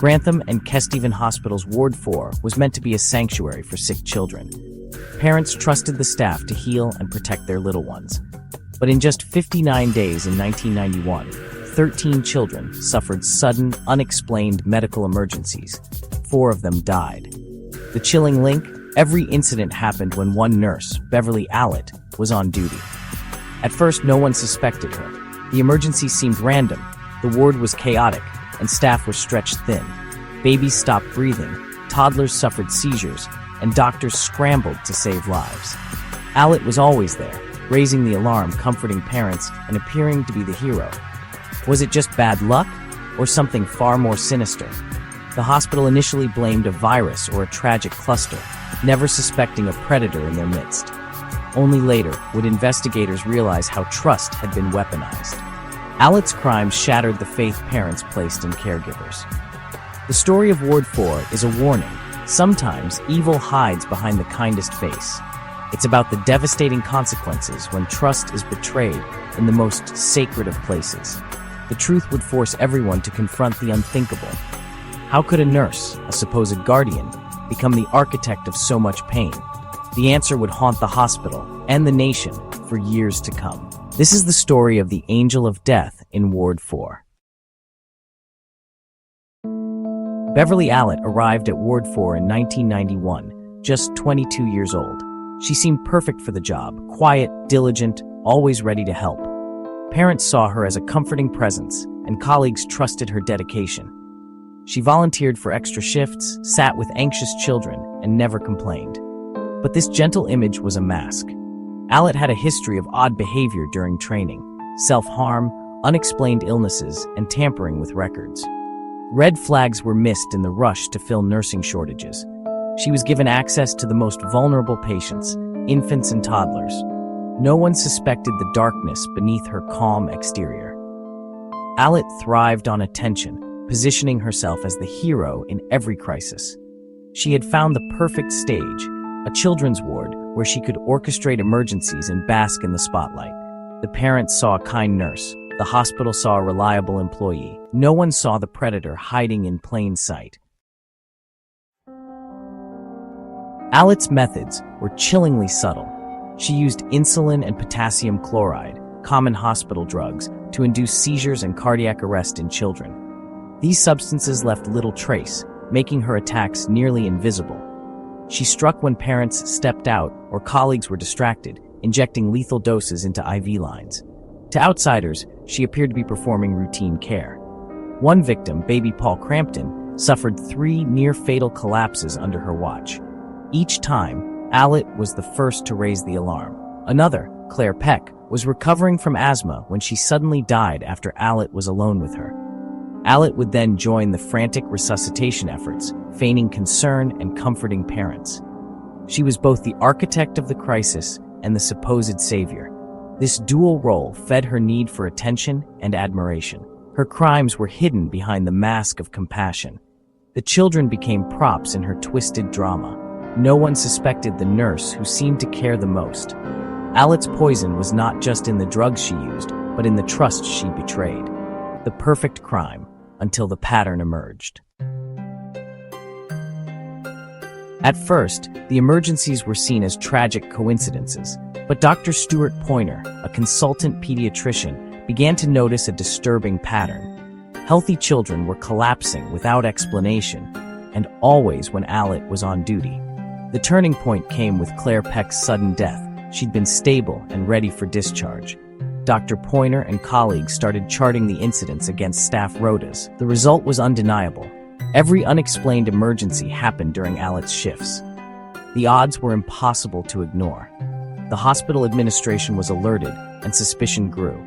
Grantham and Kesteven Hospital's Ward 4 was meant to be a sanctuary for sick children. Parents trusted the staff to heal and protect their little ones. But in just 59 days in 1991, 13 children suffered sudden, unexplained medical emergencies. 4 of them died. The chilling link? Every incident happened when one nurse, Beverley Allitt, was on duty. At first, no one suspected her. The emergency seemed random, the ward was chaotic, and staff were stretched thin. Babies stopped breathing, toddlers suffered seizures, and doctors scrambled to save lives. Allitt was always there, raising the alarm, comforting parents, and appearing to be the hero. Was it just bad luck, or something far more sinister? The hospital initially blamed a virus or a tragic cluster, never suspecting a predator in their midst. Only later would investigators realize how trust had been weaponized. Allitt's crimes shattered the faith parents placed in caregivers. The story of Ward 4 is a warning. Sometimes evil hides behind the kindest face. It's about the devastating consequences when trust is betrayed in the most sacred of places. The truth would force everyone to confront the unthinkable. How could a nurse, a supposed guardian, become the architect of so much pain? The answer would haunt the hospital and the nation for years to come. This is the story of the Angel of Death in Ward 4. Beverley Allitt arrived at Ward 4 in 1991, just 22 years old. She seemed perfect for the job, quiet, diligent, always ready to help. Parents saw her as a comforting presence, and colleagues trusted her dedication. She volunteered for extra shifts, sat with anxious children, and never complained. But this gentle image was a mask. Allitt had a history of odd behavior during training, self-harm, unexplained illnesses, and tampering with records. Red flags were missed in the rush to fill nursing shortages. She was given access to the most vulnerable patients, infants and toddlers. No one suspected the darkness beneath her calm exterior. Allitt thrived on attention, positioning herself as the hero in every crisis. She had found the perfect stage, a children's ward where she could orchestrate emergencies and bask in the spotlight. The parents saw a kind nurse. The hospital saw a reliable employee. No one saw the predator hiding in plain sight. Allitt's methods were chillingly subtle. She used insulin and potassium chloride, common hospital drugs, to induce seizures and cardiac arrest in children. These substances left little trace, making her attacks nearly invisible. She struck when parents stepped out or colleagues were distracted, injecting lethal doses into IV lines. To outsiders, she appeared to be performing routine care. One victim, baby Paul Crampton, suffered 3 near-fatal collapses under her watch. Each time, Allitt was the first to raise the alarm. Another, Claire Peck, was recovering from asthma when she suddenly died after Allitt was alone with her. Allitt would then join the frantic resuscitation efforts, feigning concern and comforting parents. She was both the architect of the crisis and the supposed savior. This dual role fed her need for attention and admiration. Her crimes were hidden behind the mask of compassion. The children became props in her twisted drama. No one suspected the nurse who seemed to care the most. Allitt's poison was not just in the drugs she used, but in the trust she betrayed. The perfect crime, until the pattern emerged. At first, the emergencies were seen as tragic coincidences, but Dr. Stuart Pointer, a consultant pediatrician, began to notice a disturbing pattern. Healthy children were collapsing without explanation, and always when Allitt was on duty. The turning point came with Claire Peck's sudden death. She'd been stable and ready for discharge. Dr. Pointer and colleagues started charting the incidents against staff rotas. The result was undeniable. Every unexplained emergency happened during Allitt's shifts. The odds were impossible to ignore. The hospital administration was alerted, and suspicion grew.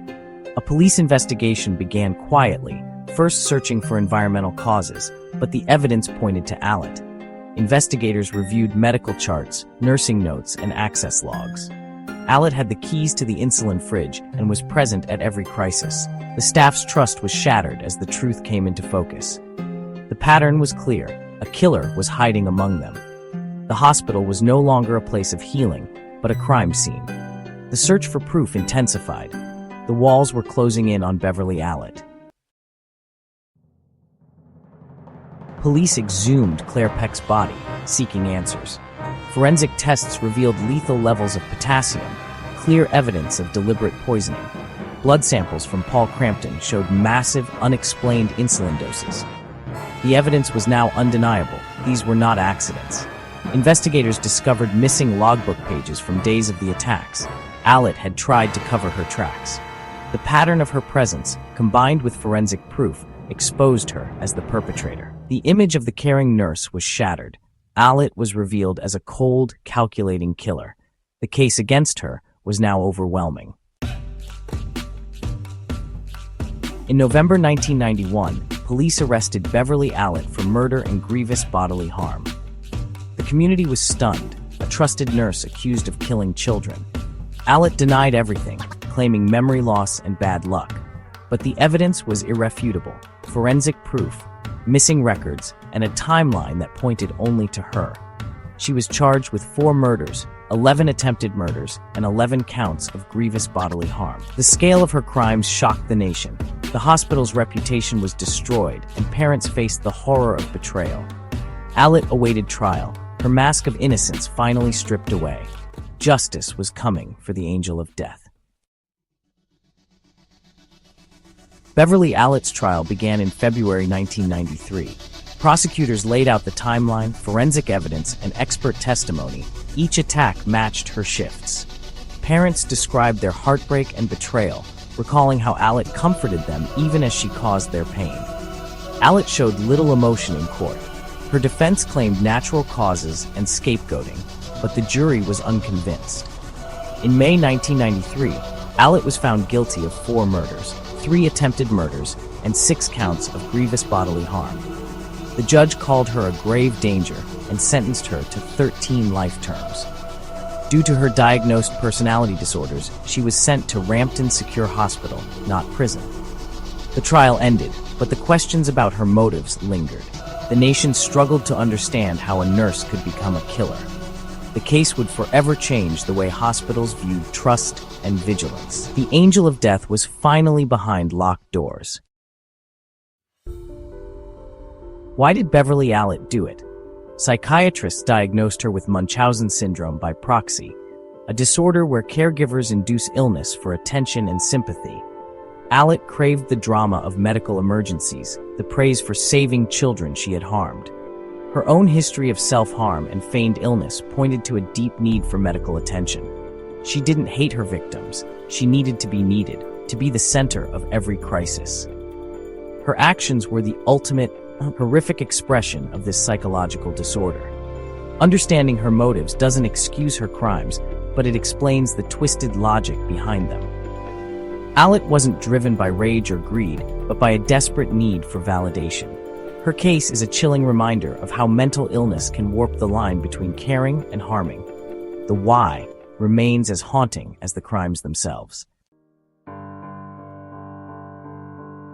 A police investigation began quietly, first searching for environmental causes, but the evidence pointed to Allitt. Investigators reviewed medical charts, nursing notes, and access logs. Allitt had the keys to the insulin fridge and was present at every crisis. The staff's trust was shattered as the truth came into focus. The pattern was clear. A killer was hiding among them. The hospital was no longer a place of healing, but a crime scene. The search for proof intensified. The walls were closing in on Beverley Allitt. Police exhumed Claire Peck's body, seeking answers. Forensic tests revealed lethal levels of potassium, clear evidence of deliberate poisoning. Blood samples from Paul Crampton showed massive, unexplained insulin doses. The evidence was now undeniable. These were not accidents. Investigators discovered missing logbook pages from days of the attacks. Allitt had tried to cover her tracks. The pattern of her presence, combined with forensic proof, exposed her as the perpetrator. The image of the caring nurse was shattered. Allitt was revealed as a cold, calculating killer. The case against her was now overwhelming. In November 1991, police arrested Beverley Allitt for murder and grievous bodily harm. The community was stunned, a trusted nurse accused of killing children. Allitt denied everything, claiming memory loss and bad luck. But the evidence was irrefutable: forensic proof, missing records, and a timeline that pointed only to her. She was charged with 4 murders, 11 attempted murders, and 11 counts of grievous bodily harm. The scale of her crimes shocked the nation. The hospital's reputation was destroyed, and parents faced the horror of betrayal. Allitt awaited trial, her mask of innocence finally stripped away. Justice was coming for the angel of death. Beverley Allitt's trial began in February 1993. Prosecutors laid out the timeline, forensic evidence, and expert testimony. Each attack matched her shifts. Parents described their heartbreak and betrayal, recalling how Allitt comforted them even as she caused their pain. Allitt showed little emotion in court. Her defense claimed natural causes and scapegoating, but the jury was unconvinced. In May 1993, Allitt was found guilty of 4 murders, 3 attempted murders, and 6 counts of grievous bodily harm. The judge called her a grave danger and sentenced her to 13 life terms. Due to her diagnosed personality disorders, she was sent to Rampton Secure Hospital, not prison. The trial ended, but the questions about her motives lingered. The nation struggled to understand how a nurse could become a killer. The case would forever change the way hospitals viewed trust and vigilance. The angel of death was finally behind locked doors. Why did Beverley Allitt do it? Psychiatrists diagnosed her with Munchausen syndrome by proxy, a disorder where caregivers induce illness for attention and sympathy. Allitt craved the drama of medical emergencies, the praise for saving children she had harmed. Her own history of self-harm and feigned illness pointed to a deep need for medical attention. She didn't hate her victims. She needed, to be the center of every crisis. Her actions were the ultimate, horrific expression of this psychological disorder. Understanding her motives doesn't excuse her crimes, but it explains the twisted logic behind them. Allitt wasn't driven by rage or greed, but by a desperate need for validation. Her case is a chilling reminder of how mental illness can warp the line between caring and harming. The why remains as haunting as the crimes themselves.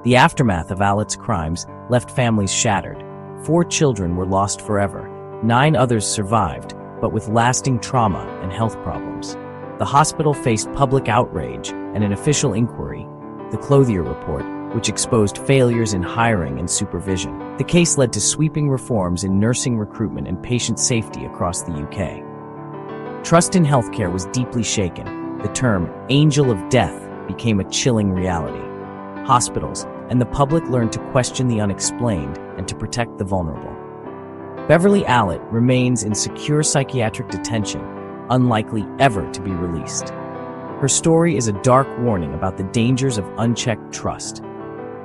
The aftermath of Allitt's crimes left families shattered. 4 children were lost forever. 9 others survived, but with lasting trauma and health problems. The hospital faced public outrage and an official inquiry, the Clothier Report, which exposed failures in hiring and supervision. The case led to sweeping reforms in nursing recruitment and patient safety across the UK. Trust in healthcare was deeply shaken. The term angel of death became a chilling reality. Hospitals and the public learned to question the unexplained and to protect the vulnerable. Beverley Allitt remains in secure psychiatric detention, unlikely ever to be released. Her story is a dark warning about the dangers of unchecked trust.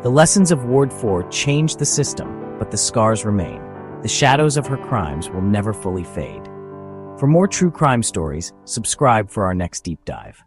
The lessons of Ward 4 changed the system, but the scars remain. The shadows of her crimes will never fully fade. For more true crime stories, subscribe for our next deep dive.